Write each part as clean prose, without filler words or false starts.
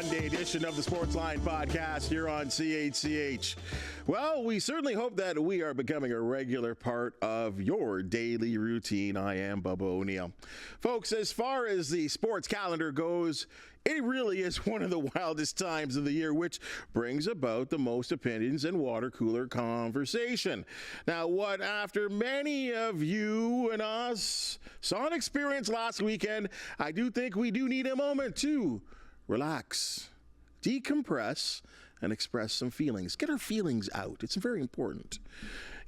Monday edition of the Sportsline podcast here on CHCH. Well, we certainly hope that we are becoming a regular part of your daily routine. I am Bubba O'Neil. Folks, as far as the sports calendar goes, it really is one of the wildest times of the year, which brings about the most opinions and water cooler conversation. Now, what after many of you and us saw an experience last weekend, I do think we do need a moment to relax, decompress, and express some feelings. Get our feelings out. It's very important.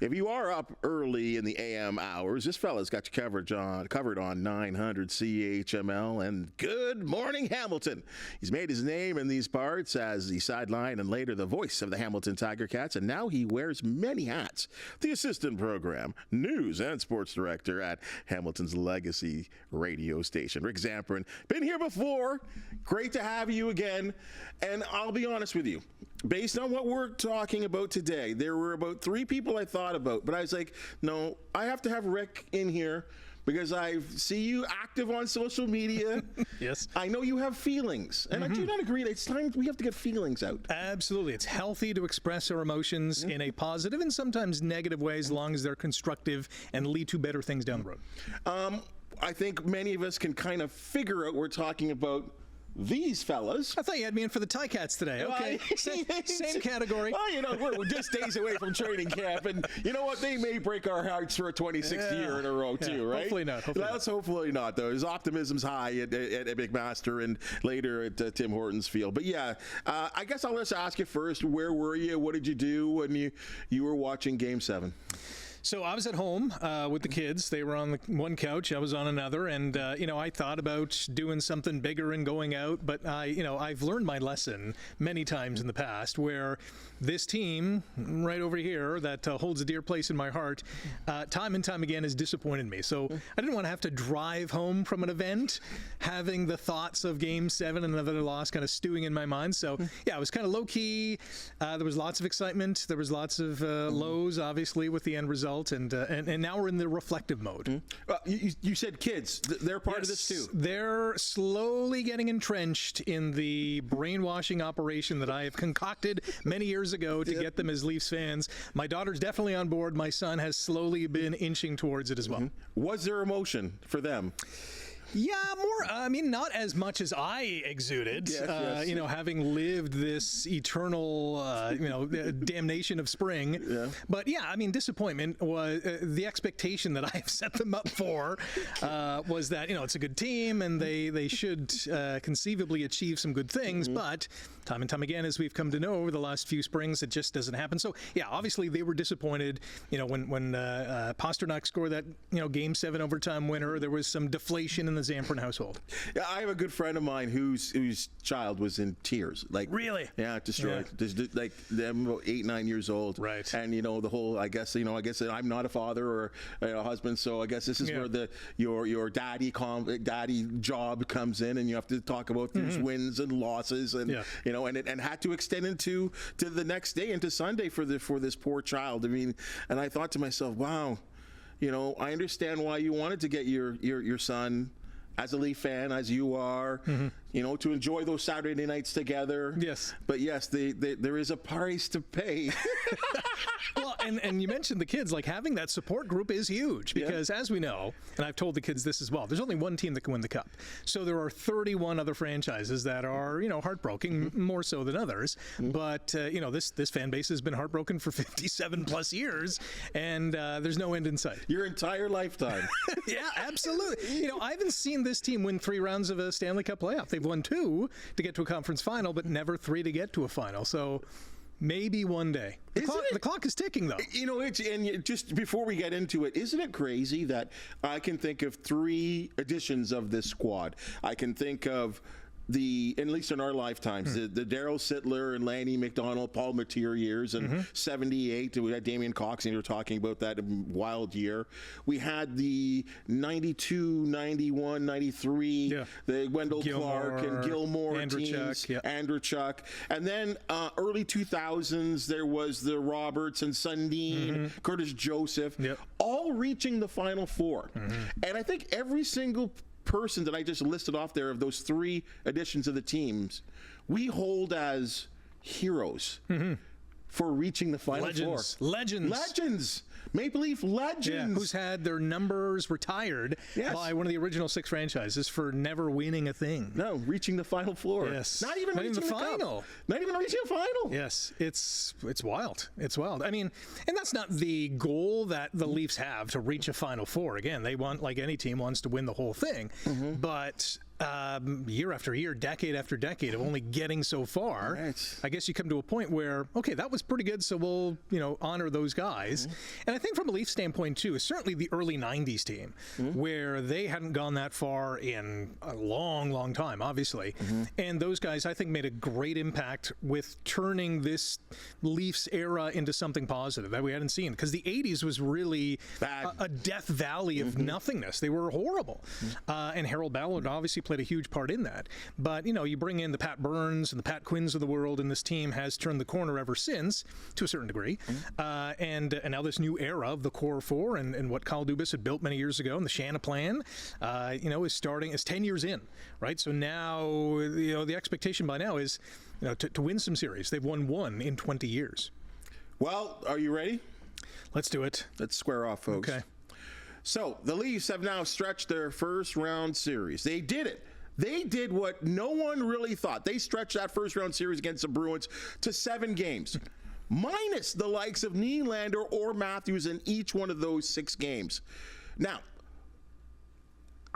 If you are up early in the AM hours, this fella's got you covered on 900 CHML and Good Morning Hamilton. He's made his name in these parts as the sideline and later the voice of the Hamilton Tiger Cats, and now he wears many hats. The assistant program, news and sports director at Hamilton's legacy radio station. Rick Zamperin, been here before. Great to have you again. And I'll be honest with you. Based on what we're talking about today, there were about 3 people I thought about, but I was like, no, I have to have Rick in here because I see you active on social media. Yes. I know you have feelings, and I do not agree that it's time we have to get feelings out. Absolutely. It's healthy to express our emotions in a positive and sometimes negative way as long as they're constructive and lead to better things down the road. I think many of us can kind of figure out we're talking about these fellas. I thought you had me in for the Ticats today. Okay, same category. Well, you know, we're just days away from training camp, and you know what? They may break our hearts for a 26th year in a row, too, right? Hopefully not. Hopefully not, though. His optimism's high at McMaster and later at Tim Hortons Field. But yeah, I guess I'll just ask you first, where were you? What did you do when you were watching Game 7? So I was at home with the kids. They were on one couch. I was on another. And, I thought about doing something bigger and going out. But, I've learned my lesson many times in the past where this team right over here that holds a dear place in my heart, time and time again has disappointed me. So I didn't want to have to drive home from an event having the thoughts of Game 7 and another loss kind of stewing in my mind. So, yeah, it was kind of low-key. There was lots of excitement. There was lots of lows, obviously, with the end result. And now we're in the reflective mode. You said kids. They're part of this too. They're slowly getting entrenched in the brainwashing operation that I have concocted many years ago to get them as Leafs fans. My daughter's definitely on board. My son has slowly been inching towards it as well. Was there emotion for them? Yeah, not as much as I exuded, yes. Having lived this eternal, damnation of spring. Yeah. But yeah, disappointment was the expectation that I have set them up for was that, it's a good team and they should conceivably achieve some good things. But time and time again, as we've come to know over the last few springs, it just doesn't happen. So yeah, obviously they were disappointed. When Pasternak scored that, Game 7 overtime winner, there was some deflation in the Zamperin household. Yeah, I have a good friend of mine whose child was in tears. Like really? Yeah, destroyed. Yeah. Just, like them, 8-9 years old. Right. And the whole. I guess I'm not a father or a husband, so I guess this is where your daddy job comes in, and you have to talk about these wins and losses, and and had to extend into the next day into Sunday for this poor child. And I thought to myself, wow. I understand why you wanted to get your son, as a Leaf fan, as you are, to enjoy those Saturday nights together. Yes. But yes, there is a price to pay. Well, and you mentioned the kids, like having that support group is huge because as we know, and I've told the kids this as well, there's only one team that can win the cup. So there are 31 other franchises that are, heartbroken, more so than others. But, this fan base has been heartbroken for 57 plus years, and there's no end in sight. Your entire lifetime. Yeah, absolutely. I haven't seen this team win 3 rounds of a Stanley Cup playoff. They've won 2 to get to a conference final, but never 3 to get to a final. So maybe one day. The clock is ticking, though. And just before we get into it, isn't it crazy that I can think of 3 editions of this squad? I can think of at least in our lifetimes, the Darryl Sittler and Lanny McDonald, Paul Matier years, and 78, we had Damien Cox, and you were talking about that wild year. We had the 92, 91, 93, the Wendell Clark and Gilmore teams, Andrechuk. And then early 2000s, there was the Roberts and Sundin, Curtis Joseph, all reaching the Final Four. And I think every single person that I just listed off there of those 3 additions of the teams, we hold as heroes for reaching the Final Four. Legends. Maple Leaf legends. Yeah, who's had their numbers retired by one of the original 6 franchises for never winning a thing. No, reaching the Final Four. Yes. Not even reaching the final. Not even reaching the final. Yes, it's wild. It's wild. I mean, and that's not the goal that the Leafs have, to reach a Final Four. Again, they want, like any team, wants to win the whole thing. But year after year, decade after decade of only getting so far, I guess you come to a point where, okay, that was pretty good, so we'll, honor those guys. And I think from a Leaf standpoint too, is certainly the early 90s team, where they hadn't gone that far in a long, long time, obviously. And those guys, I think, made a great impact with turning this Leafs era into something positive that we hadn't seen. Because the 80s was really a death valley of nothingness. They were horrible. And Harold Ballard obviously played a huge part in that. But, you bring in the Pat Burns and the Pat Quinns of the world, and this team has turned the corner ever since, to a certain degree. And now this new era of the core 4 and what Kyle Dubas had built many years ago, and the Shanna plan, is starting, is 10 years in, right? So now, the expectation by now is, to win some series. They've won 1 in 20 years. Well, are you ready? Let's do it. Let's square off, folks. Okay. So the Leafs have now stretched their first round series. They did it. They did what no one really thought. They stretched that first round series against the Bruins to 7 games, minus the likes of Nylander or Matthews in each one of those 6 games. Now,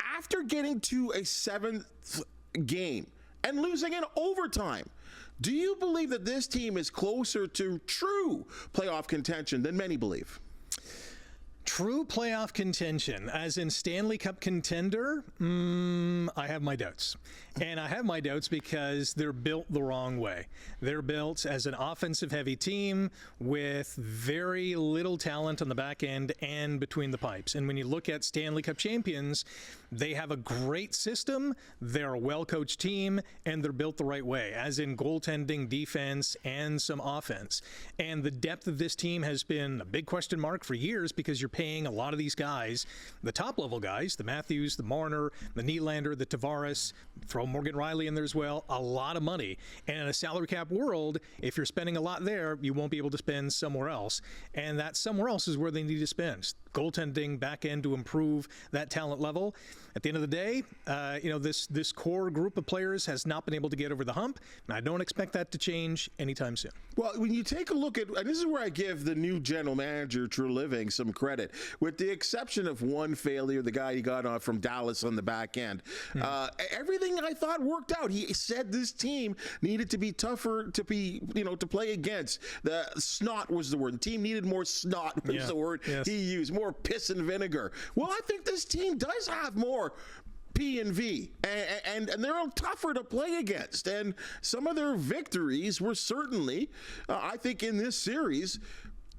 after getting to a 7th game and losing in overtime, do you believe that this team is closer to true playoff contention than many believe? True playoff contention, as in Stanley Cup contender, I have my doubts. And I have my doubts because they're built the wrong way. They're built as an offensive-heavy team with very little talent on the back end and between the pipes. And when you look at Stanley Cup champions, they have a great system, they're a well-coached team, and they're built the right way, as in goaltending, defense, and some offense. And the depth of this team has been a big question mark for years because you're paying a lot of these guys, the top-level guys, the Matthews, the Marner, the Nylander, the Tavares, throw Morgan Riley in there as well, a lot of money. And in a salary cap world, if you're spending a lot there, you won't be able to spend somewhere else. And that somewhere else is where they need to spend. Goaltending, back end to improve that talent level. At the end of the day, this core group of players has not been able to get over the hump, and I don't expect that to change anytime soon. Well, when you take a look at, and this is where I give the new general manager, True Living, some credit, with the exception of one failure, the guy he got on from Dallas on the back end. Everything I thought worked out. He said this team needed to be tougher to be, to play against. The snot was the word. The team needed more snot was the word he used, more piss and vinegar. Well, I think this team does have more P and V, and they're tougher to play against. And some of their victories were certainly, I think, in this series,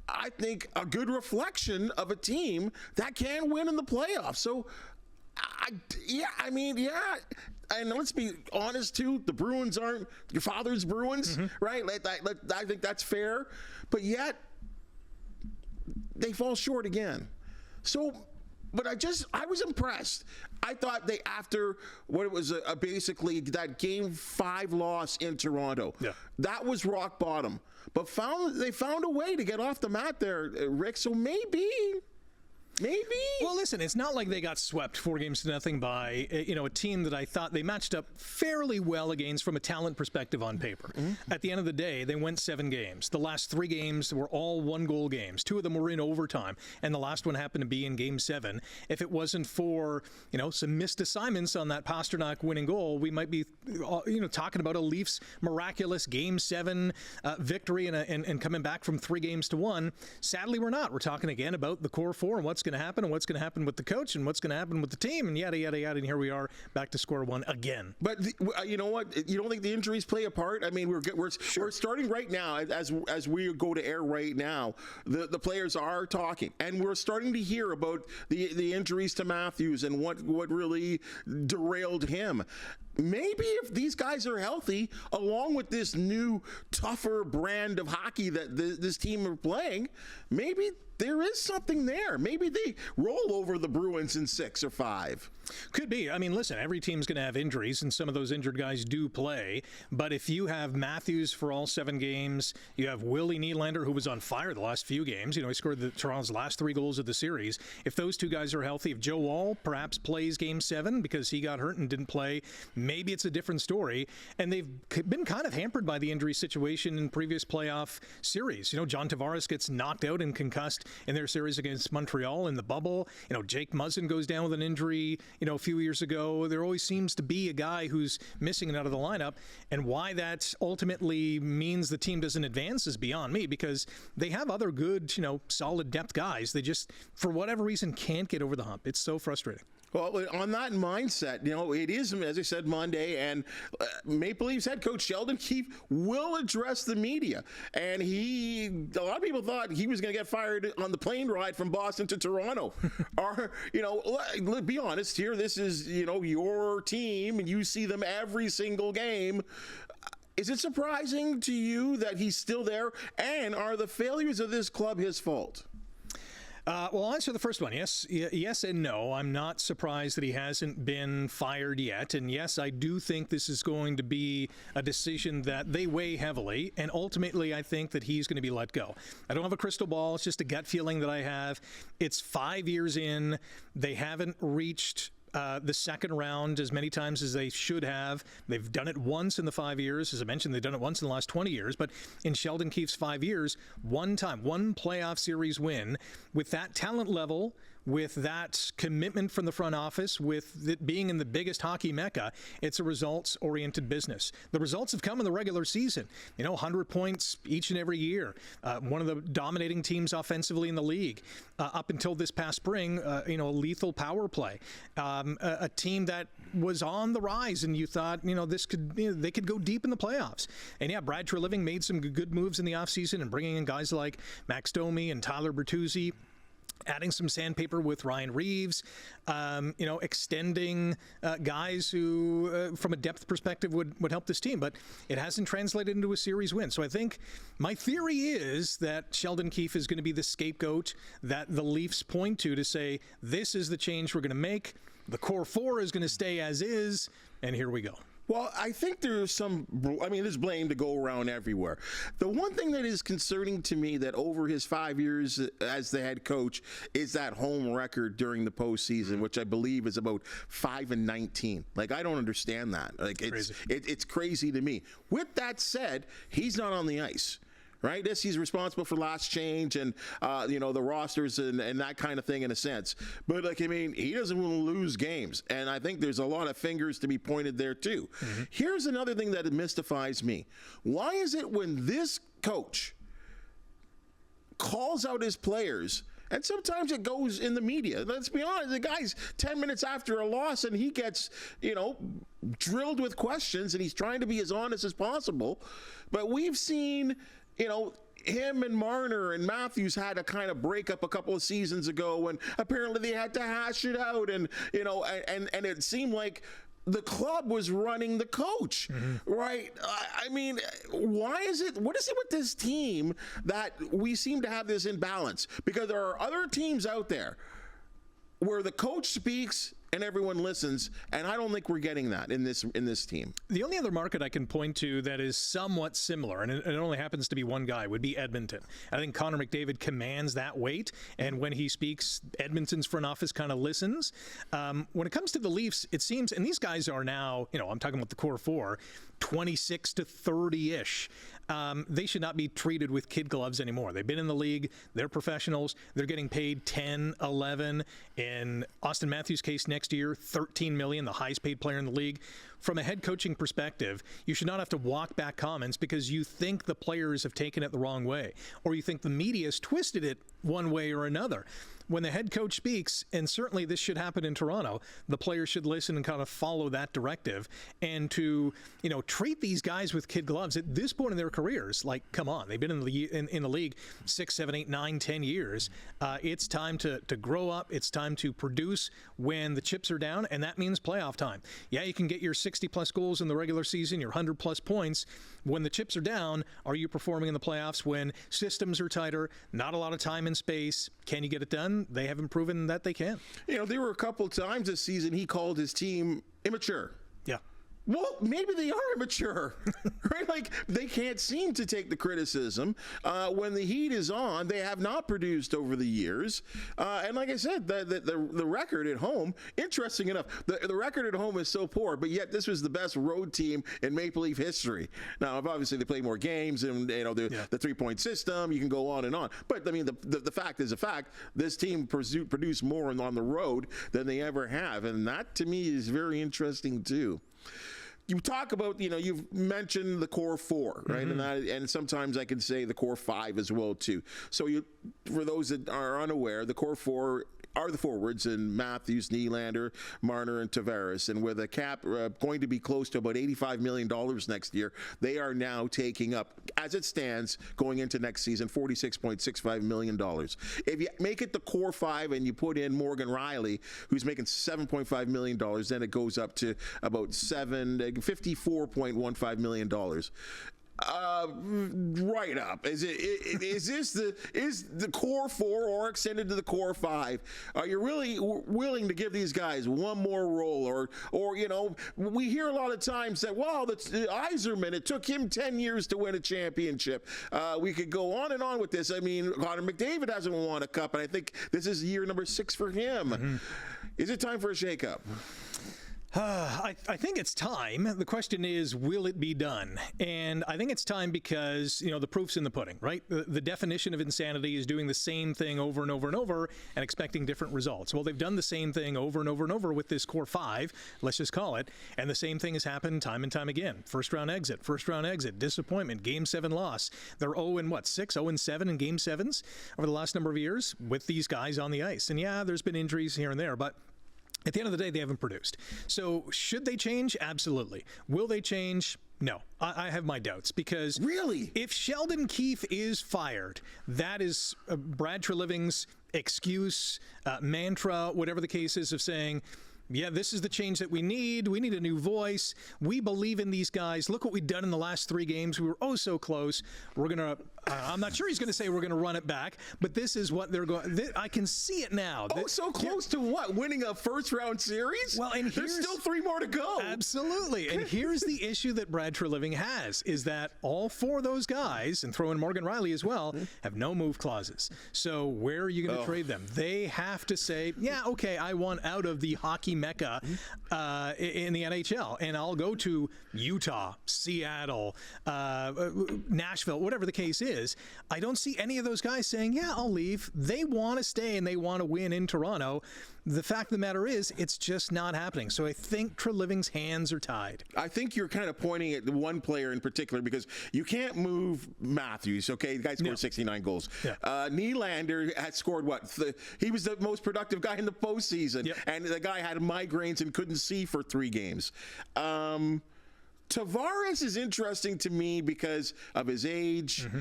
I think a good reflection of a team that can win in the playoffs. So, and let's be honest too, the Bruins aren't your father's Bruins, right? I think that's fair, but yet they fall short again. So, but I was impressed. I thought after what it was basically that Game 5 loss in Toronto, that was rock bottom. But they found a way to get off the mat there, Rick. So maybe. Well, listen, it's not like they got swept 4-0 by a team that I thought they matched up fairly well against from a talent perspective on paper. At the end of the day, they went 7 games. The last 3 games were all 1-goal games. 2 of them were in overtime, and the last one happened to be in Game 7. If it wasn't for some missed assignments on that Pasternak winning goal, we might be talking about a Leafs miraculous Game 7 victory and coming back from 3 games to 1. Sadly, we're not. We're talking again about the core 4 and what's going to happen and what's going to happen with the coach and what's going to happen with the team and yada, yada, yada. And here we are back to square one again. But you know what? You don't think the injuries play a part? I mean, we're starting right now as we go to air right now. The players are talking, and we're starting to hear about the injuries to Matthews and what really derailed him. maybe if these guys are healthy, along with this new, tougher brand of hockey that this team are playing, maybe there is something there. Maybe they roll over the Bruins in 6 or 5. Could be. I mean, listen, every team's going to have injuries, and some of those injured guys do play. But if you have Matthews for all 7 games, you have Willie Nylander, who was on fire the last few games. He scored Toronto's last 3 goals of the series. If those 2 guys are healthy, if Joe Woll perhaps plays Game 7 because he got hurt and didn't play, maybe it's a different story. And they've been kind of hampered by the injury situation in previous playoff series. John Tavares gets knocked out and concussed in their series against Montreal in the bubble. Jake Muzzin goes down with an injury, a few years ago. There always seems to be a guy who's missing out of the lineup. And why that ultimately means the team doesn't advance is beyond me, because they have other good, solid depth guys. They just, for whatever reason, can't get over the hump. It's so frustrating. Well, on that mindset, it is, as I said, Monday, and Maple Leafs head coach Sheldon Keefe will address the media. And a lot of people thought he was going to get fired on the plane ride from Boston to Toronto. Let's be honest here. This is, your team, and you see them every single game. Is it surprising to you that he's still there? And are the failures of this club his fault? Well, I'll answer the first one. Yes and no. I'm not surprised that he hasn't been fired yet. And yes, I do think this is going to be a decision that they weigh heavily. And ultimately, I think that he's going to be let go. I don't have a crystal ball. It's just a gut feeling that I have. It's 5 years in. They haven't reached the second round as many times as they should have. They've done it once in the 5 years. As I mentioned, they've done it once in the last 20 years. But in Sheldon Keefe's 5 years, one playoff series win. With that talent level, with that commitment from the front office, with it being in the biggest hockey mecca, it's a results-oriented business. The results have come in the regular season. 100 points each and every year. One of the dominating teams offensively in the league. Up until this past spring, a lethal power play. A team that was on the rise, and you thought, they could go deep in the playoffs. And yeah, Brad Treliving made some good moves in the offseason and bringing in guys like Max Domi and Tyler Bertuzzi, adding some sandpaper with Ryan Reeves, extending guys who, from a depth perspective, would help this team. But it hasn't translated into a series win. So I think my theory is that Sheldon Keefe is going to be the scapegoat that the Leafs point to say, this is the change we're going to make. The core 4 is going to stay as is, and here we go. Well, I think there's there's blame to go around everywhere. The one thing that is concerning to me that over his 5 years as the head coach is that home record during the postseason, which I believe is about 5-19. I don't understand that. It's crazy to me. With that said, he's not on the ice. Right? Yes, he's responsible for last change and, the rosters and that kind of thing in a sense. But, he doesn't want to lose games. And I think there's a lot of fingers to be pointed there, too. Mm-hmm. Here's another thing that mystifies me. Why is it when this coach calls out his players, and sometimes it goes in the media. Let's be honest, the guy's 10 minutes after a loss and he gets, drilled with questions and he's trying to be as honest as possible. But we've seen, him and Marner and Matthews had a kind of breakup a couple of seasons ago, and apparently they had to hash it out, and and it seemed like the club was running the coach, right? What is it with this team that we seem to have this imbalance? Because there are other teams out there where the coach speaks and everyone listens, and I don't think we're getting that in this team. The only other market I can point to that is somewhat similar, and it only happens to be one guy, would be Edmonton. I think Connor McDavid commands that weight, and when he speaks, Edmonton's front office kind of listens. When it comes to the Leafs, it seems, and these guys are now, I'm talking about the core 4, 26 to 30-ish. They should not be treated with kid gloves anymore. They've been in the league. They're professionals. They're getting paid 10, 11. In Austin Matthews' case next year, $13 million, the highest paid player in the league. From a head coaching perspective, you should not have to walk back comments because you think the players have taken it the wrong way, or you think the media has twisted it one way or another. when the head coach speaks, and certainly this should happen in Toronto, the players should listen and kind of follow that directive, and to, treat these guys with kid gloves at this point in their careers. Like, come on, they've been in the league 6, 7, 8, 9, 10 years. It's time to grow up. It's time to produce when the chips are down, and that means playoff time. Yeah, you can get your 60-plus goals in the regular season, your 100-plus points. When the chips are down, are you performing in the playoffs when systems are tighter, not a lot of time and space? Can you get it done? They haven't proven that they can. There were a couple times this season he called his team immature. Yeah. Well, maybe they are immature, right? Like, they can't seem to take the criticism. When the heat is on, they have not produced over the years. And like I said, the record at home, interesting enough, the record at home is so poor, but yet this was the best road team in Maple Leaf history. Now, obviously, they play more games and, the three-point system, you can go on and on. But, I mean, the fact is a fact. This team produced more on the road than they ever have. And that, to me, is very interesting, too. You talk about, you've mentioned the core four, right? Mm-hmm. And sometimes I can say the core five as well, too. So for those that are unaware, the core four are the forwards in Matthews, Nylander, Marner, and Tavares. And with a cap going to be close to about $85 million next year, they are now taking up, as it stands, going into next season, $46.65 million. If you make it the core five and you put in Morgan Riley, who's making $7.5 million, then it goes up to about $54.15 million. Right up. Is the core four or extended to the core five? Are you really willing to give these guys one more role, or we hear a lot of times that that's Yzerman. It took him 10 years to win a championship. We could go on and on with this. I mean, Connor McDavid hasn't won a cup, and I think this is year number 6 for him. Mm-hmm. Is it time for a shakeup? I think it's time. The question is, will it be done? And I think it's time because, the proof's in the pudding, right? The definition of insanity is doing the same thing over and over and over and expecting different results. Well, they've done the same thing over and over and over with this core five, let's just call it, and the same thing has happened time and time again. First round exit, disappointment, Game 7 loss. They're 0-7 in Game 7s over the last number of years with these guys on the ice. And yeah, there's been injuries here and there, but at the end of the day, they haven't produced. So should they change? Absolutely. Will they change? No. I have my doubts because really, if Sheldon Keefe is fired, that is Brad Treliving's excuse, mantra, whatever the case is, of saying, yeah, this is the change that we need. We need a new voice. We believe in these guys. Look what we've done in the last 3 games. We were so close. We're going to, I'm not sure he's going to say we're going to run it back, but this is what they're going, I can see it now. So close to what? Winning a first-round series? Well, and there's still 3 more to go. Absolutely. And here's the issue that Brad Treliving has, is that all 4 of those guys, and throw in Morgan Riley as well, have no move clauses. So where are you going to trade them? They have to say, yeah, okay, I want out of the hockey mecca in the NHL, and I'll go to Utah, Seattle, Nashville, whatever the case is. I don't see any of those guys saying, yeah, I'll leave. They want to stay and they want to win in Toronto. The fact of the matter is, it's just not happening. So I think Treliving's hands are tied. I think you're kind of pointing at one player in particular, because you can't move Matthews, okay? The guy scored 69 goals. Yeah. Nylander had scored he was the most productive guy in the postseason, and the guy had migraines and couldn't see for 3 games. Tavares is interesting to me because of his age. Mm-hmm.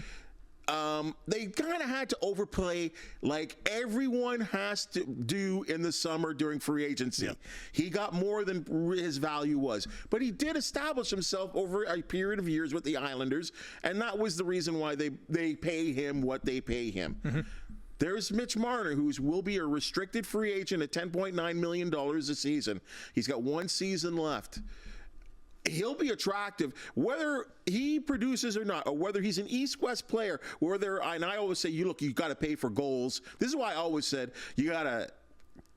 They kind of had to overplay like everyone has to do in the summer during free agency. Yep. He got more than his value was, but he did establish himself over a period of years with the Islanders, and that was the reason why they pay him what they pay him. Mm-hmm. There's Mitch Marner, who will be a restricted free agent at $10.9 million a season. He's got 1 season left. He'll be attractive, whether he produces or not, or whether he's an East-West player, and I always say, you got to pay for goals. This is why I always said you got to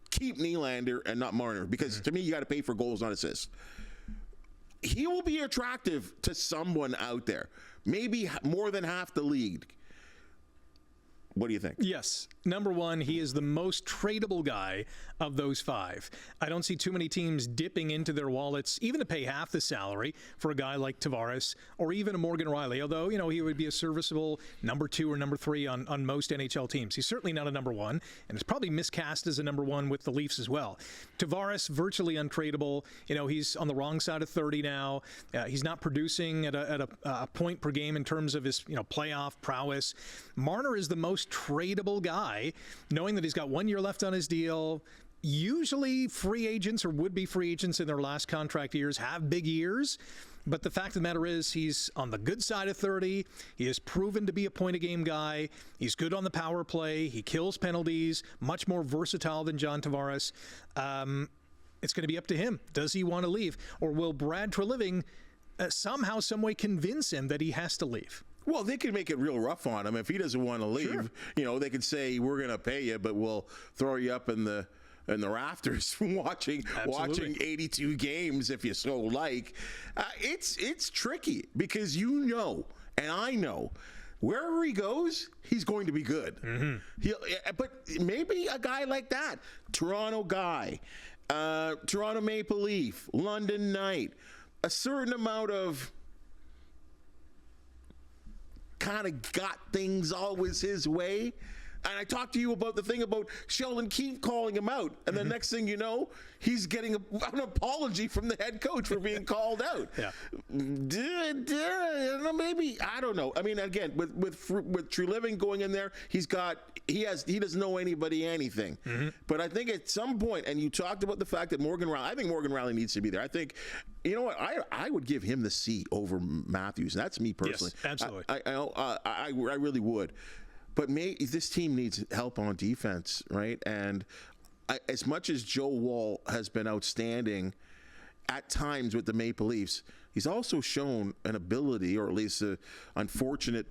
keep Nylander and not Marner, because to me, you got to pay for goals, not assists. He will be attractive to someone out there, maybe more than half the league. What do you think? Yes. Number one, he is the most tradable guy of those 5. I don't see too many teams dipping into their wallets, even to pay half the salary for a guy like Tavares or even a Morgan Rielly, although, he would be a serviceable number 2 or number 3 on most NHL teams. He's certainly not a number 1, and is probably miscast as a number 1 with the Leafs as well. Tavares, virtually untradeable. He's on the wrong side of 30 now. He's not producing at a point per game in terms of his, playoff prowess. Marner is the most tradable guy, knowing that he's got 1 year left on his deal. Usually free agents or would-be free agents in their last contract years have big years. But the fact of the matter is he's on the good side of 30. He has proven to be a point-a-game guy. He's good on the power play. He kills penalties, much more versatile than John Tavares. It's going to be up to him. Does he want to leave? Or will Brad Treliving somehow, some way convince him that he has to leave? Well, they could make it real rough on him if he doesn't want to leave. Sure. They could say, we're going to pay you, but we'll throw you up in the rafters from watching 82 games if you so like. It's tricky because and I know wherever he goes, he's going to be good. Mm-hmm. But maybe a guy like that, Toronto guy, Toronto Maple Leaf, London Knight, a certain amount of kind of got things always his way. And I talked to you about the thing about Sheldon Keefe calling him out. And the next thing you know, he's getting an apology from the head coach for being called out. Yeah. Maybe, I don't know. I mean, again, with Treliving going in there, he doesn't know anybody anything. Mm-hmm. But I think at some point, and you talked about the fact that I think Morgan Rielly needs to be there. I think, you know what, I would give him the seat over Matthews. And that's me personally. Yes, absolutely. I really would. But this team needs help on defense, right? And as much as Joe Woll has been outstanding at times with the Maple Leafs, he's also shown an ability, or at least an unfortunate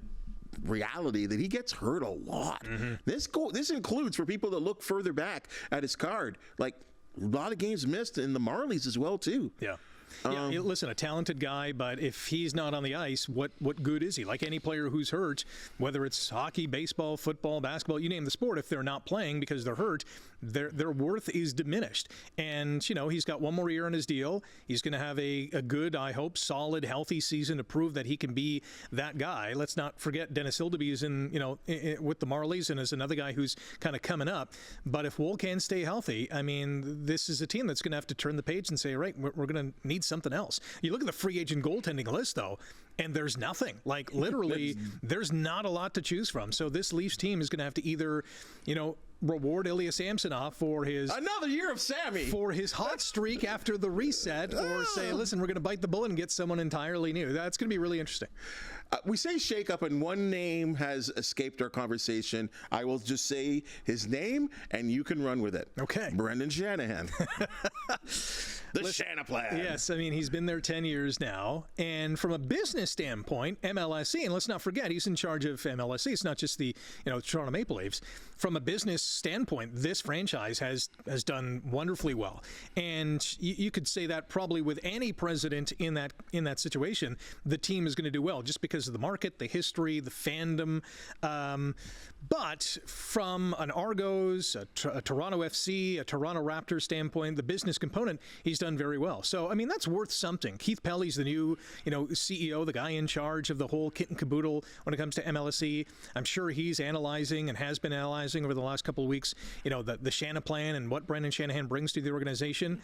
reality, that he gets hurt a lot. Mm-hmm. This includes, for people that look further back at his card, like a lot of games missed in the Marlies as well, too. Yeah. Yeah, listen, a talented guy, but if he's not on the ice, what good is he? Like any player who's hurt, whether it's hockey, baseball, football, basketball, you name the sport, if they're not playing because they're hurt, their worth is diminished. And, he's got 1 more year on his deal. He's going to have a good, I hope, solid, healthy season to prove that he can be that guy. Let's not forget Dennis Hildeby is in with the Marlies and is another guy who's kind of coming up. But if Woll can stay healthy, I mean, this is a team that's going to have to turn the page and say, right, we're going to need something else. You look at the free agent goaltending list, though, and there's nothing. Like, literally, there's not a lot to choose from. So this Leafs team is going to have to either, reward Ilya Samsonov for another year of Sammy, for his hot streak after the reset, or say, listen, we're going to bite the bullet and get someone entirely new. That's going to be really interesting. We say shake-up, and one name has escaped our conversation. I will just say his name, and you can run with it. Okay. Brendan Shanahan. The Shanaplan. Yes, I mean, he's been there 10 years now. And from a business standpoint, MLSE, and let's not forget, he's in charge of MLSE. It's not just the Toronto Maple Leafs. From a business standpoint, this franchise has done wonderfully well. And you could say that probably with any president in that situation, the team is going to do well, just because of the market, the history, the fandom. But from an Argos, a Toronto FC, a Toronto Raptors standpoint, the business component, he's done very well. So, I mean, that's worth something. Keith Pelly's the new, CEO, the guy in charge of the whole kit and caboodle when it comes to MLSE. I'm sure he's analyzing and has been analyzing over the last couple of weeks, the Shanahan plan and what Brendan Shanahan brings to the organization.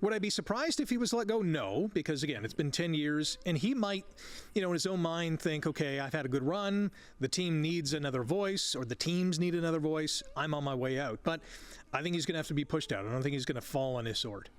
Would I be surprised if he was let go? No, because, again, it's been 10 years, and he might, in his own mind think, okay, I've had a good run, the team needs another voice, or the teams need another voice, I'm on my way out. But I think he's going to have to be pushed out. I don't think he's going to fall on his sword.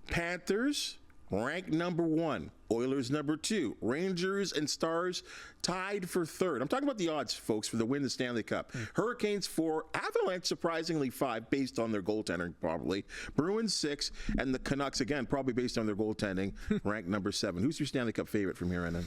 Panthers ranked number 1, Oilers number 2, Rangers and Stars tied for 3rd. I'm talking about the odds, folks, for the win the Stanley Cup. Hurricanes 4, Avalanche surprisingly 5, based on their goaltending probably. Bruins 6, and the Canucks, again, probably based on their goaltending, ranked number 7. Who's your Stanley Cup favorite from here on in?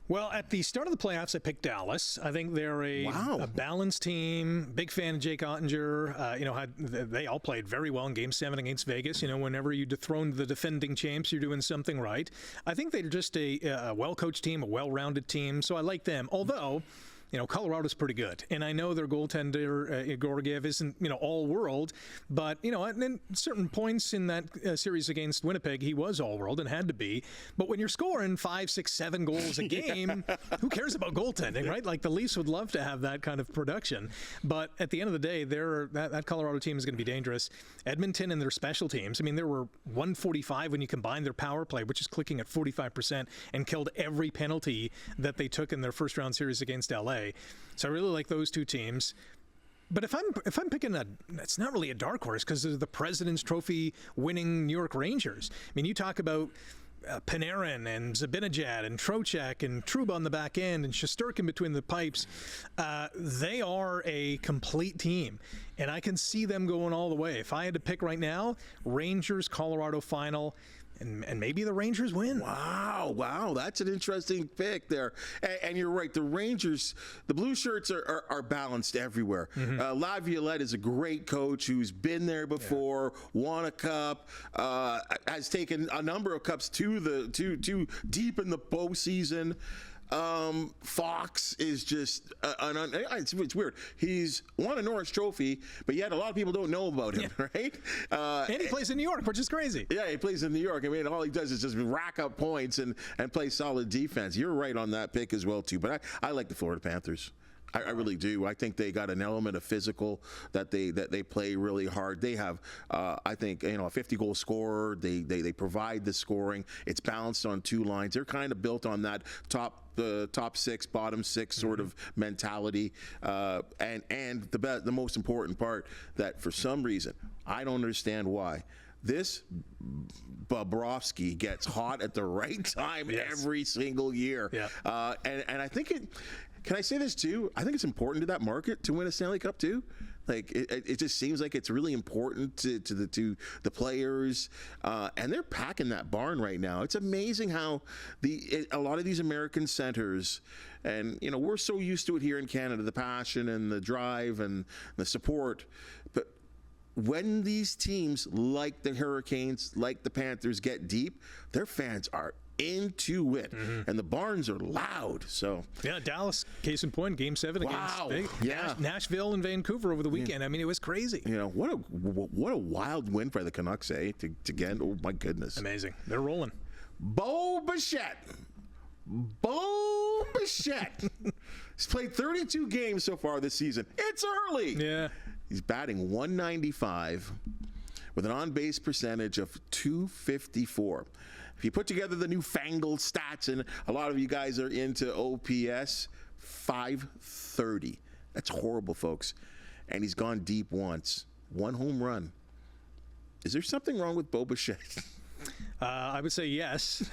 Well, at the start of the playoffs, I picked Dallas. I think they're a balanced team. Big fan of Jake Ottinger. They all played very well in Game 7 against Vegas. Whenever you dethrone the defending champs, you're doing something right. I think they're just a well-coached team, a well-rounded team, so I like them. Although, Colorado's pretty good. And I know their goaltender, Georgiev, isn't, all world, but, at certain points in that series against Winnipeg, he was all world and had to be. But when you're scoring 5, 6, 7 goals a game, who cares about goaltending, right? Like the Leafs would love to have that kind of production. But at the end of the day, that Colorado team is going to be dangerous. Edmonton and their special teams, there were 145 when you combine their power play, which is clicking at 45%, and killed every penalty that they took in their first round series against LA. So I really like those two teams. But if I'm picking it's not really a dark horse because they're the President's Trophy winning New York Rangers. You talk about Panarin and Zibanejad and Trocheck and Trouba on the back end and Shesterkin between the pipes. They are a complete team, and I can see them going all the way. If I had to pick right now, Rangers, Colorado final, and maybe the Rangers win. Wow, that's an interesting pick there. And you're right, the Rangers, the blue shirts are balanced everywhere. Laviolette is a great coach who's been there before, won a cup, has taken a number of cups to deep in the postseason. Fox is just it's weird. He's won a Norris Trophy, but yet a lot of people don't know about him, right? And he plays in New York, which is crazy. Yeah, he plays in New York. All he does is just rack up points and play solid defense. You're right on that pick as well, too. But I like the Florida Panthers. I really do. I think they got an element of physical that they play really hard. They have, I think, a 50-goal scorer. They provide the scoring. It's balanced on two lines. They're kind of built on that top 6, bottom 6 sort of mentality. And the most important part, that for some reason, I don't understand why, this Bobrovsky gets hot at the right time every single year. Yeah. And I think can I say this too? I think it's important to that market to win a Stanley Cup too. Like it just seems like it's really important to the players, and they're packing that barn right now. It's amazing how a lot of these American centers, and we're so used to it here in Canada, the passion and the drive and the support, but when these teams like the Hurricanes, like the Panthers get deep, their fans are into it, and the barns are loud. So Dallas, case in point, Game 7 against Nashville and Vancouver over the weekend. It was crazy. What a wild win for the Canucks, to get. Oh my goodness, amazing. They're rolling. Bo Bichette. He's played 32 games so far this season. It's early. Yeah. He's batting .195 with an on-base percentage of .254. If you put together the newfangled stats, and a lot of you guys are into OPS, .530. That's horrible, folks. And he's gone deep once. 1 home run. Is there something wrong with Bo Bichette? I would say yes.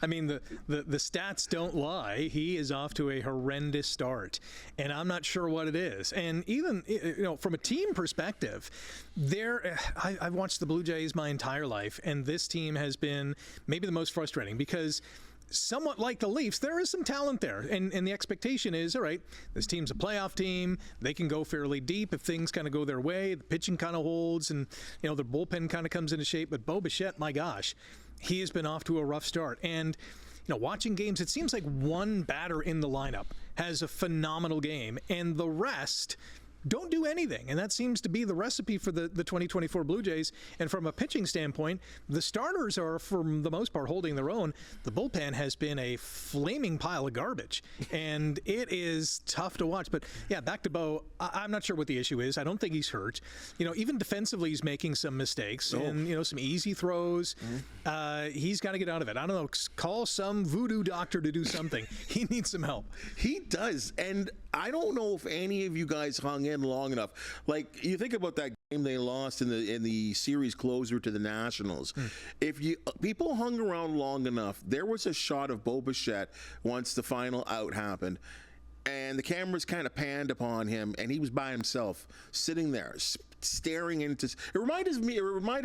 The stats don't lie. He is off to a horrendous start, and I'm not sure what it is. And even from a team perspective, I've watched the Blue Jays my entire life, and this team has been maybe the most frustrating because, somewhat like the Leafs, there is some talent there. And the expectation is, all right, this team's a playoff team. They can go fairly deep if things kind of go their way. The pitching kind of holds, and, their bullpen kind of comes into shape. But Bo Bichette, my gosh, he has been off to a rough start. And, watching games, it seems like one batter in the lineup has a phenomenal game, and the rest don't do anything. And that seems to be the recipe for the 2024 Blue Jays. And from a pitching standpoint, the starters are, for the most part, holding their own. The bullpen has been a flaming pile of garbage, and it is tough to watch. But yeah, back to Bo. I'm not sure what the issue is. I don't think he's hurt. Even defensively, he's making some mistakes and, some easy throws. He's got to get out of it. I don't know. Call some voodoo doctor to do something. He needs some help. He does. And I don't know if any of you guys hung in long enough. Like, you think about that game they lost in the series closer to the Nationals. If people hung around long enough, there was a shot of Bo Bichette once the final out happened, and the cameras kind of panned upon him, and he was by himself, sitting there, staring into. It reminded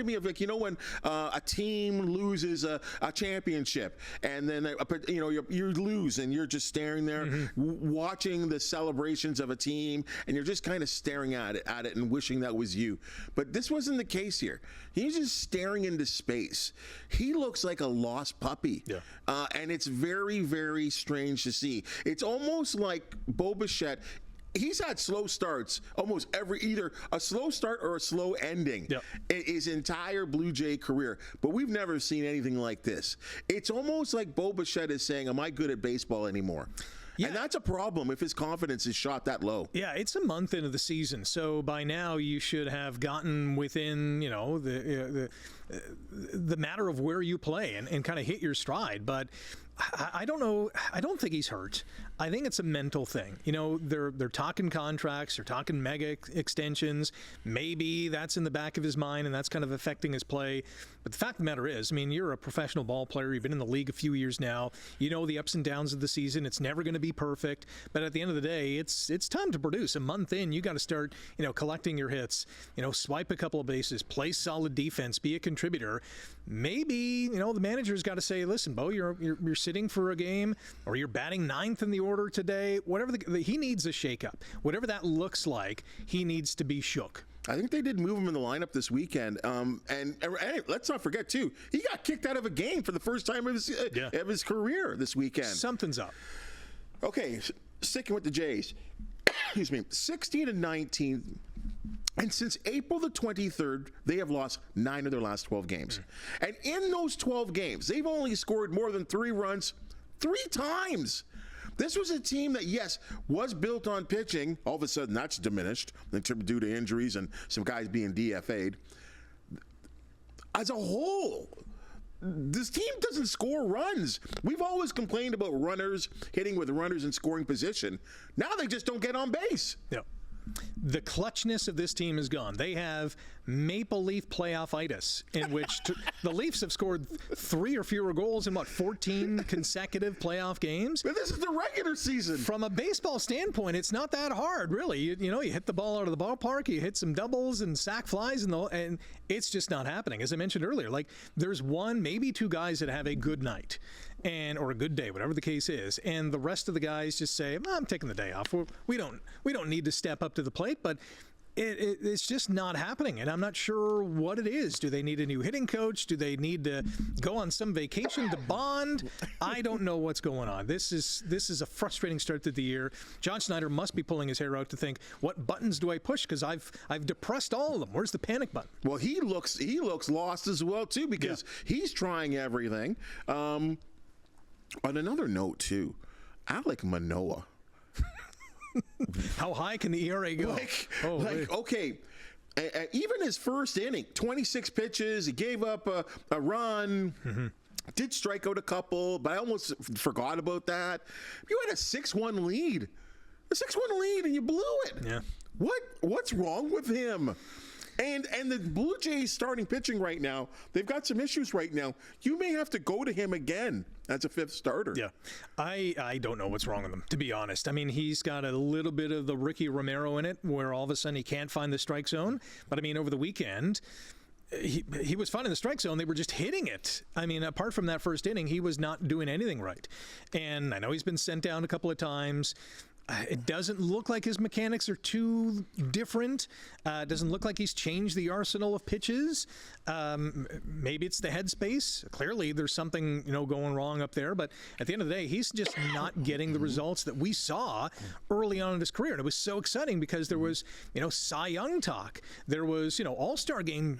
me of, like, when a team loses a championship, and then you lose, and you're just staring there, watching the celebrations of a team, and you're just kind of staring at it and wishing that was you. But this wasn't the case here. He's just staring into space. He looks like a lost puppy, and it's very, very strange to see. It's almost like like Bo Bichette, he's had slow starts almost either a slow start or a slow ending in his entire Blue Jay career. But we've never seen anything like this. It's almost like Bo Bichette is saying, am I good at baseball anymore? Yeah. And that's a problem if his confidence is shot that low. Yeah, it's a month into the season, so by now you should have gotten within, the matter of where you play and kind of hit your stride. But I don't know. I don't think he's hurt. I think it's a mental thing. They're talking contracts. They're talking mega extensions. Maybe that's in the back of his mind, and that's kind of affecting his play. But the fact of the matter is, you're a professional ball player. You've been in the league a few years now. You know the ups and downs of the season. It's never going to be perfect. But at the end of the day, it's time to produce. A month in, you got to start, collecting your hits. Swipe a couple of bases, play solid defense, be a contributor. Maybe, the manager's got to say, listen, Bo, you're sitting for a game, or you're batting ninth in the order today. Whatever he needs a shakeup. Whatever that looks like, he needs to be shook. I think they did move him in the lineup this weekend. And let's not forget, too, he got kicked out of a game for the first time of his career this weekend. Something's up. Okay, sticking with the Jays. Excuse me, 16-19. And since April the 23rd, they have lost 9 of their last 12 games. And in those 12 games, they've only scored more than 3 runs 3 times. This was a team that, yes, was built on pitching. All of a sudden, that's diminished due to injuries and some guys being DFA'd. As a whole, this team doesn't score runs. We've always complained about runners hitting with runners in scoring position. Now they just don't get on base. Yep. The clutchness of this team is gone. They have Maple Leaf playoff-itis, in which the Leafs have scored 3 or fewer goals in, 14 consecutive playoff games? But this is the regular season. From a baseball standpoint, it's not that hard, really. You hit the ball out of the ballpark, you hit some doubles and sac flies, and it's just not happening. As I mentioned earlier, there's 1, maybe 2 guys that have a good night. Or a good day, whatever the case is, and the rest of the guys just say, I'm taking the day off. We don't need to step up to the plate, but it's just not happening, and I'm not sure what it is. Do they need a new hitting coach? Do they need to go on some vacation to bond? I don't know what's going on. This is a frustrating start to the year. John Schneider must be pulling his hair out to think, what buttons do I push? Because I've depressed all of them. Where's the panic button? Well, he looks lost as well too, because he's trying everything. On another note, too, Alek Manoah. How high can the ERA go? Okay, even his first inning, 26 pitches, he gave up a run, did strike out a couple, but I almost forgot about that. You had a 6-1 lead. And you blew it. Yeah. What's wrong with him? And the Blue Jays starting pitching right now, they've got some issues right now. You may have to go to him again as a 5th starter. Yeah. I don't know what's wrong with him, to be honest. He's got a little bit of the Ricky Romero in it, where all of a sudden he can't find the strike zone. But, over the weekend, he was fine in the strike zone. They were just hitting it. Apart from that first inning, he was not doing anything right. And I know he's been sent down a couple of times. It doesn't look like his mechanics are too different. It doesn't look like he's changed the arsenal of pitches. Maybe it's the headspace. Clearly, there's something going wrong up there. But at the end of the day, he's just not getting the results that we saw early on in his career. And it was so exciting because there was, Cy Young talk. There was, All-Star game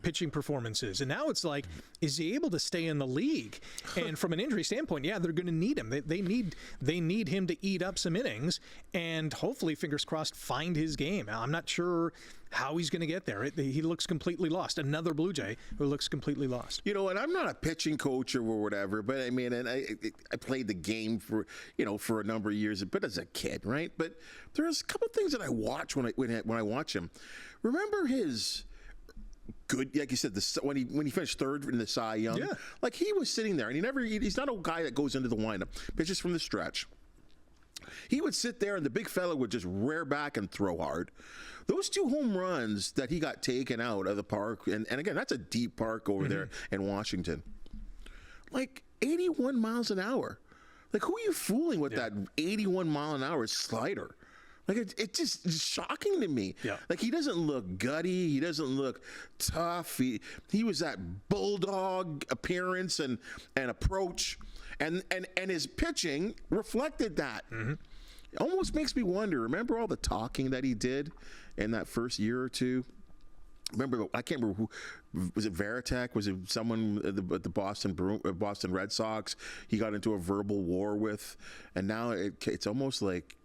pitching performances. And now it's like, is he able to stay in the league? And from an injury standpoint, yeah, they're going to need him. They need him to eat up some innings and hopefully, fingers crossed, find his game. I'm not sure how he's going to get there. He looks completely lost. Another Blue Jay who looks completely lost. And I'm not a pitching coach or whatever, but and I played the game for a number of years, but as a kid, right? But there's a couple of things that I watch when I watch him. Remember his good, like you said, when he finished 3rd in the Cy Young, he was sitting there, and he's not a guy that goes into the windup, pitches from the stretch. He would sit there, and the big fella would just rear back and throw hard. Those 2 home runs that he got taken out of the park, and again, that's a deep park over there in Washington. 81 miles an hour. Who are you fooling with that 81 mile an hour slider? It's just shocking to me. Yeah. He doesn't look gutty. He doesn't look tough. He was that bulldog appearance and approach. And his pitching reflected that. It almost makes me wonder. Remember all the talking that he did in that first year or two? Remember, I can't remember who was it. Veritek? Was it someone at the Boston Red Sox? He got into a verbal war with, and now it's almost like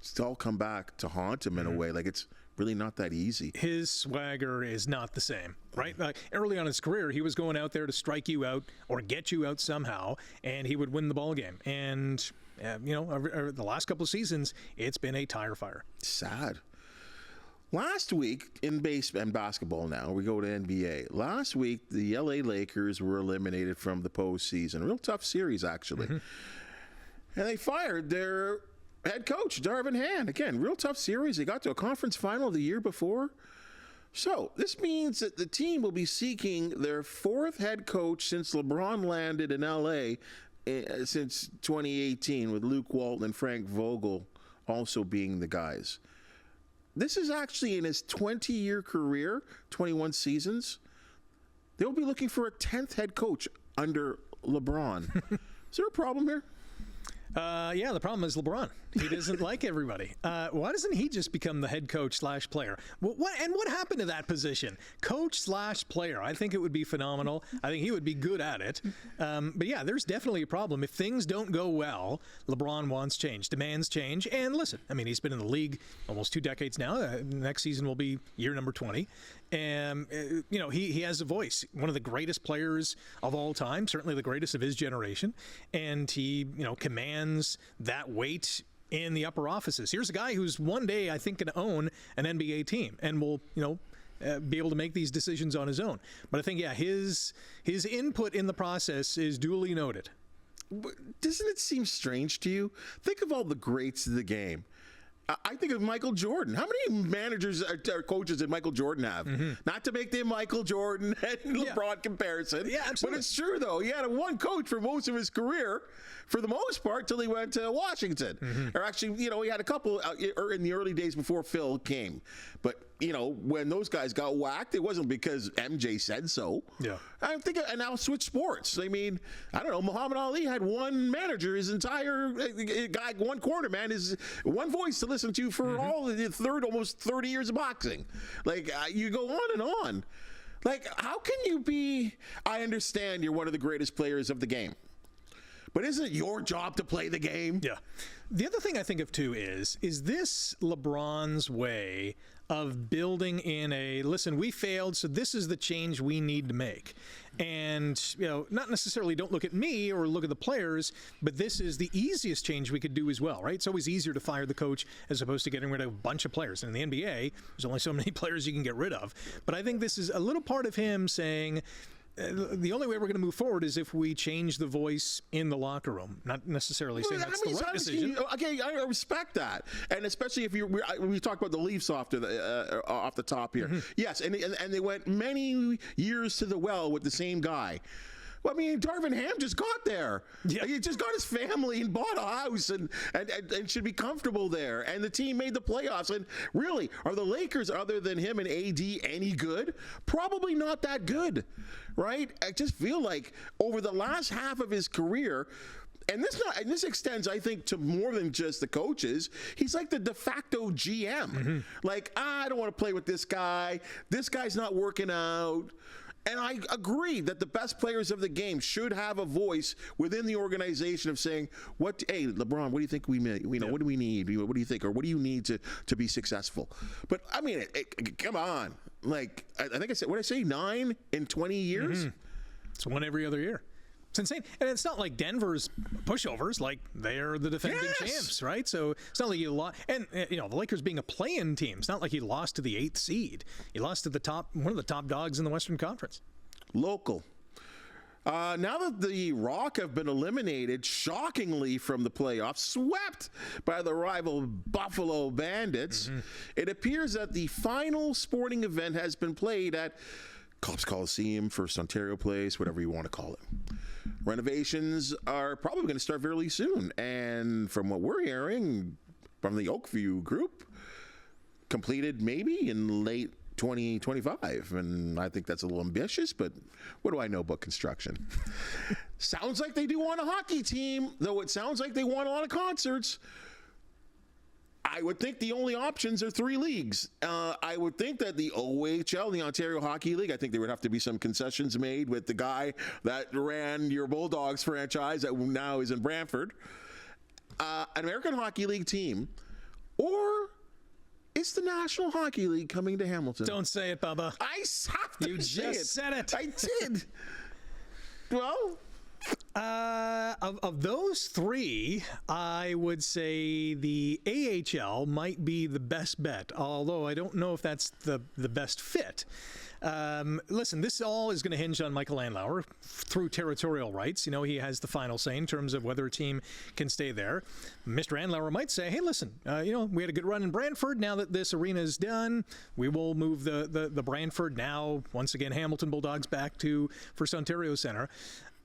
it's all come back to haunt him in a way. Like it's really not that easy. His swagger is not the same, right? Like early on in his career, he was going out there to strike you out or get you out somehow, and he would win the ball game. And the last couple of seasons, it's been a tire fire. Sad. Last week in basketball now, we go to NBA. Last week, the LA Lakers were eliminated from the postseason. A real tough series, actually. And they fired their head coach, Darvin Ham. Again, real tough series. They got to a conference final the year before. So this means that the team will be seeking their fourth head coach since LeBron landed in LA since 2018, with Luke Walton and Frank Vogel also being the guys. This is actually in his 20-year career, 21 seasons. They'll be looking for a 10th head coach under LeBron. Is there a problem here? Yeah, the problem is LeBron. He doesn't like everybody. Why doesn't he just become the head coach / player? What happened to that position? Coach / player. I think it would be phenomenal. I think he would be good at it. But yeah, there's definitely a problem. If things don't go well, LeBron wants change, demands change. And listen, I mean, he's been in the league almost 2 decades now. Next season will be year number 20. And, he has a voice, one of the greatest players of all time, certainly the greatest of his generation. And he, commands that weight in the upper offices. Here's a guy who's one day, I think, going to own an NBA team and will, be able to make these decisions on his own. But I think, yeah, his input in the process is duly noted. Doesn't it seem strange to you? Think of all the greats of the game. I think of Michael Jordan. How many managers or coaches did Michael Jordan have? Not to make the Michael Jordan and LeBron comparison. Yeah, absolutely. But it's true, though. He had one coach for most of his career, for the most part, till he went to Washington. Or actually, he had a couple in the early days before Phil came. But, when those guys got whacked, it wasn't because MJ said so. Yeah. I think, and now switch sports. I mean, I don't know, Muhammad Ali had one manager, his entire guy, one corner man, is one voice to listen to for all the almost 30 years of boxing. Like, you go on and on. Like, how can you be, I understand you're one of the greatest players of the game, but isn't it your job to play the game? Yeah. The other thing I think of, too, is this LeBron's way of building in listen, we failed, so this is the change we need to make. And, not necessarily don't look at me or look at the players, but this is the easiest change we could do as well, right? It's always easier to fire the coach as opposed to getting rid of a bunch of players. And in the NBA, there's only so many players you can get rid of. But I think this is a little part of him saying, the only way we're going to move forward is if we change the voice in the locker room. Not necessarily saying that's the right decision. Okay, I respect that, and especially if we talked about the Leafs off the top here. Yes, and they went many years to the well with the same guy. Well, I mean, Darvin Ham just got there. Yeah. He just got his family and bought a house and should be comfortable there. And the team made the playoffs. And really, are the Lakers, other than him and AD, any good? Probably not that good, right? I just feel like over the last half of his career, and this extends, I think, to more than just the coaches. He's like the de facto GM. Like, I don't want to play with this guy. This guy's not working out. And I agree that the best players of the game should have a voice within the organization of saying, hey, LeBron, what do you think we need? What do we need? What do you think? Or what do you need to be successful? But, I mean, come on. Like, I think I said, what did I say, 9 in 20 years? It's one every other year. It's insane. And it's not like Denver's pushovers, like they're the defending champs, right? So it's not like you lost. And, the Lakers being a play-in team, it's not like he lost to the 8th seed. He lost to one of the top dogs in the Western Conference. Local. Now that the Rock have been eliminated, shockingly, from the playoffs, swept by the rival Buffalo Bandits, it appears that the final sporting event has been played at Cops Coliseum, First Ontario Place, whatever you want to call it. Renovations are probably going to start fairly soon. And from what we're hearing from the Oakview group, completed maybe in late 2025. And I think that's a little ambitious, but what do I know about construction? Sounds like they do want a hockey team, though it sounds like they want a lot of concerts. I would think the only options are 3 leagues. I would think that the OHL, the Ontario Hockey League, I think there would have to be some concessions made with the guy that ran your Bulldogs franchise that now is in Brantford. An American Hockey League team, or is the National Hockey League coming to Hamilton? Don't say it, Bubba. I have to You say just said it. I did. Well, of those 3, I would say the AHL might be the best bet, although I don't know if that's the best fit. Listen, this all is going to hinge on Michael Andlauer through territorial rights. You know, he has the final say in terms of whether a team can stay there. Mr. Andlauer might say, hey, listen, we had a good run in Brantford. Now that this arena is done, we will move the Brantford, now once again Hamilton Bulldogs, back to First Ontario Centre.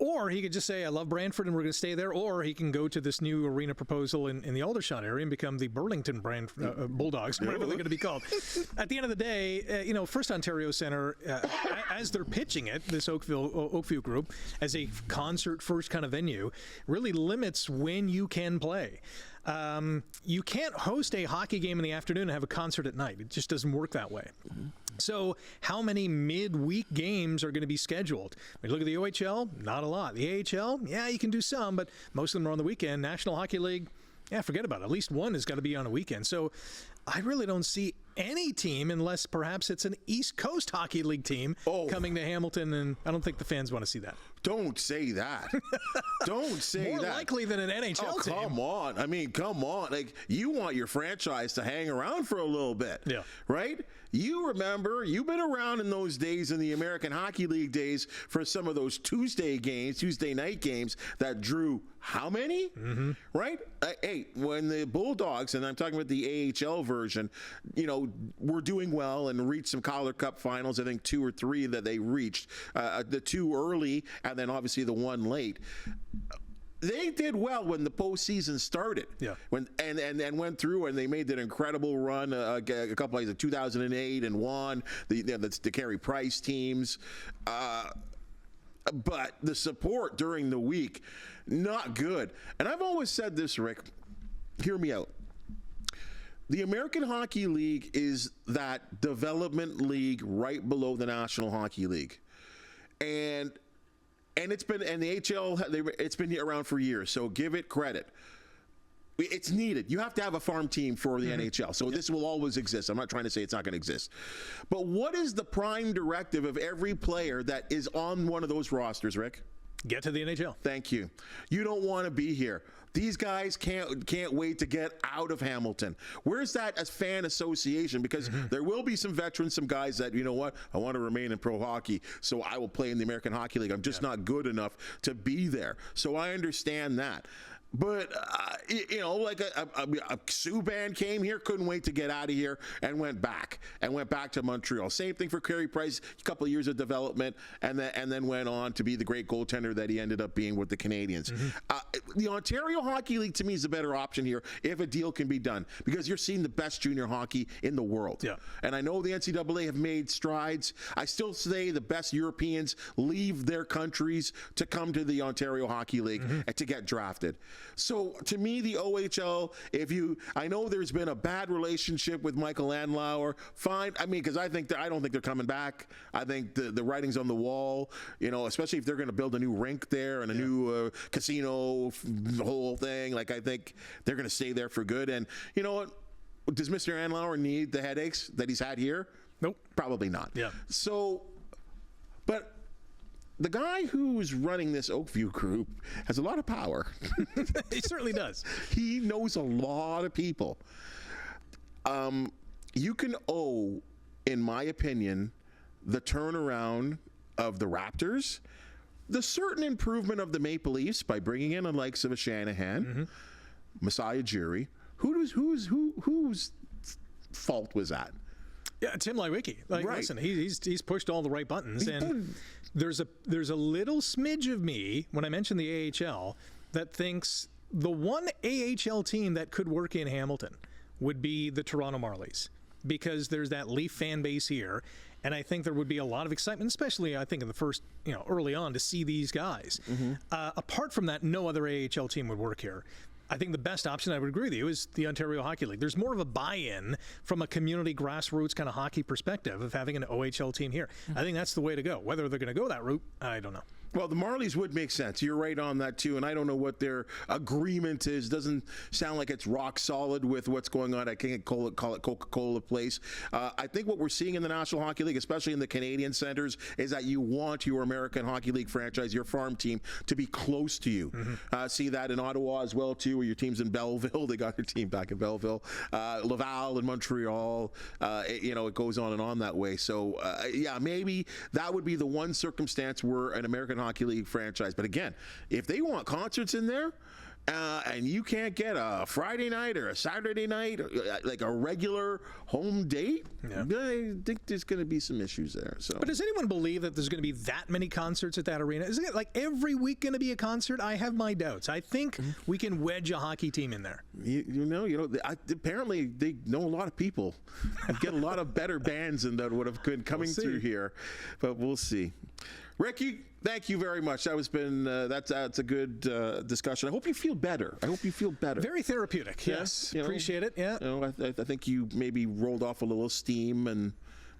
Or he could just say, I love Brantford and we're going to stay there. Or he can go to this new arena proposal in the Aldershot area and become the Burlington Bulldogs, whatever they're going to be called. At the end of the day, First Ontario Centre, as they're pitching it, this Oakview group, as a concert first kind of venue, really limits when you can play. You can't host a hockey game in the afternoon and have a concert at night. It just doesn't work that way. So how many midweek games are going to be scheduled? When you look at the OHL, not a lot. The AHL, yeah, you can do some, but most of them are on the weekend. National Hockey League, yeah, forget about it. At least one has got to be on a weekend. So I really don't see any team, unless perhaps it's an East Coast Hockey League team coming to Hamilton, and I don't think the fans want to see that. Don't say that. Don't say More that. More likely than an NHL team. Come on. I mean, come on. Like, you want your franchise to hang around for a little bit. Yeah. Right? You remember, you've been around in those days, in the American Hockey League days, for some of those Tuesday night games that drew how many? Mm-hmm. Right? Hey, when the Bulldogs, and I'm talking about the AHL version, were doing well and reached some Calder Cup finals, I think 2 or 3 that they reached, the 2 early and then obviously the 1 late. They did well when the postseason started. Yeah. And went through, and they made that incredible run a couple of years, 2008 and won the Carey Price teams. But the support during the week, not good. And I've always said this, Rick. Hear me out. The American Hockey League is that development league right below the National Hockey League, and it's been, and the HL, it's been around for years. So give it credit. It's needed. You have to have a farm team for the NHL. So this will always exist. I'm not trying to say it's not going to exist. But what is the prime directive of every player that is on one of those rosters, Rick? Get to the NHL. Thank you. You don't want to be here. These guys can't wait to get out of Hamilton. Where's that as fan association? Because there will be some veterans, some guys that, you know what, I want to remain in pro hockey, so I will play in the American Hockey League. I'm just not good enough to be there. So I understand that. But, like a Subban came here, couldn't wait to get out of here, and went back to Montreal. Same thing for Carey Price, a couple of years of development, and then went on to be the great goaltender that he ended up being with the Canadians. The Ontario Hockey League, to me, is the better option here if a deal can be done, because you're seeing the best junior hockey in the world. Yeah. And I know the NCAA have made strides. I still say the best Europeans leave their countries to come to the Ontario Hockey League and to get drafted. So to me, the OHL, I know there's been a bad relationship with Michael Andlauer. Fine. I mean, because I don't think they're coming back. I think the writing's on the wall, especially if they're going to build a new rink there and a new casino, the whole thing. Like, I think they're going to stay there for good. And you know what? Does Mr. Andlauer need the headaches that he's had here? Nope. Probably not. Yeah. So, but the guy who's running this Oakview group has a lot of power. He certainly does. He knows a lot of people. You can owe, in my opinion, the turnaround of the Raptors, the certain improvement of the Maple Leafs by bringing in the likes of a Shanahan, Messiah Jury. Whose fault was that? Yeah, Tim Leiweke. Listen, he's pushed all the right buttons, and there's a little smidge of me when I mention the AHL that thinks the one AHL team that could work in Hamilton would be the Toronto Marlies, because there's that Leaf fan base here, and I think there would be a lot of excitement, especially I think in the first, early on, to see these guys. Apart from that, no other AHL team would work here. I think the best option, I would agree with you, is the Ontario Hockey League. There's more of a buy-in from a community grassroots kind of hockey perspective of having an OHL team here. I think that's the way to go. Whether they're going to go that route, I don't know. Well, the Marlies would make sense. You're right on that, too. And I don't know what their agreement is. Doesn't sound like it's rock solid with what's going on. I can't call it Coca-Cola Place. I think what we're seeing in the National Hockey League, especially in the Canadian centers, is that you want your American Hockey League franchise, your farm team, to be close to you. See that in Ottawa as well, too, where your team's in Belleville. They got their team back in Belleville. Laval and Montreal. It goes on and on that way. So, maybe that would be the one circumstance where an American Hockey League franchise. But again, if they want concerts in there, and you can't get a Friday night or a Saturday night, like a regular home date, I think there's going to be some issues there. So, but does anyone believe that there's going to be that many concerts at that arena? Isn't it like every week going to be a concert? I have my doubts. I think we can wedge a hockey team in there. Apparently they know a lot of people. Get a lot of better bands than that would have been coming through here, but we'll see. Ricky, thank you very much. That's a good discussion. I hope you feel better. Very therapeutic. Yes, appreciate it. Yeah. I think you maybe rolled off a little steam and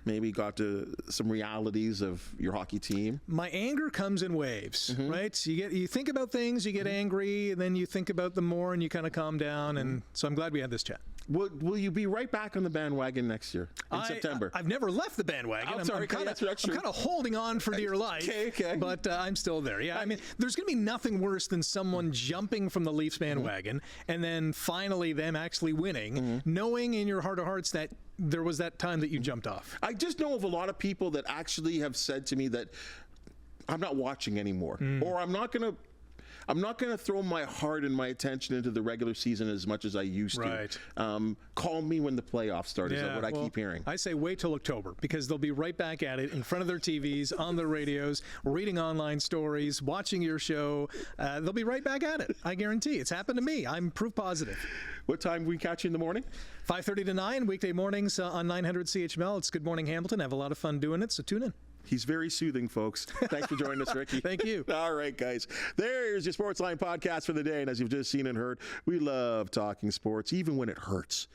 maybe got to some realities of your hockey team. My anger comes in waves, right? You think about things, you get angry, and then you think about them more, and you kind of calm down. And so I'm glad we had this chat. Will you be right back on the bandwagon next year in September? I've never left the bandwagon. I'm kind of holding on for dear life. Okay. But I'm still there. Yeah, I mean, there's going to be nothing worse than someone jumping from the Leafs bandwagon and then finally them actually winning, knowing in your heart of hearts that there was that time that you jumped off. I just know of a lot of people that actually have said to me that I'm not watching anymore, or I'm not going to throw my heart and my attention into the regular season as much as I used to. Call me when the playoffs start, is what I keep hearing. I say wait till October, because they'll be right back at it in front of their TVs, on their radios, reading online stories, watching your show. They'll be right back at it. I guarantee. It's happened to me. I'm proof positive. What time we catch you in the morning? 5:30 to 9, weekday mornings on 900 CHML. It's Good Morning Hamilton. I have a lot of fun doing it, so tune in. He's very soothing, folks. Thanks for joining us, Ricky. Thank you. All right, guys. There's your Sportsline podcast for the day. And as you've just seen and heard, we love talking sports, even when it hurts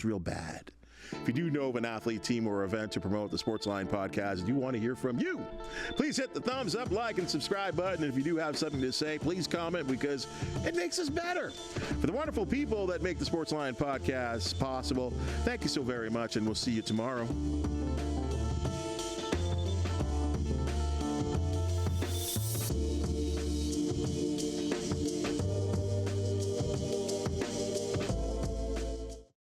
real bad. If you do know of an athlete, team, or event to promote the Sportsline podcast and you want to hear from you, please hit the thumbs up, like, and subscribe button. And if you do have something to say, please comment, because it makes us better. For the wonderful people that make the Sportsline podcast possible, thank you so very much, and we'll see you tomorrow.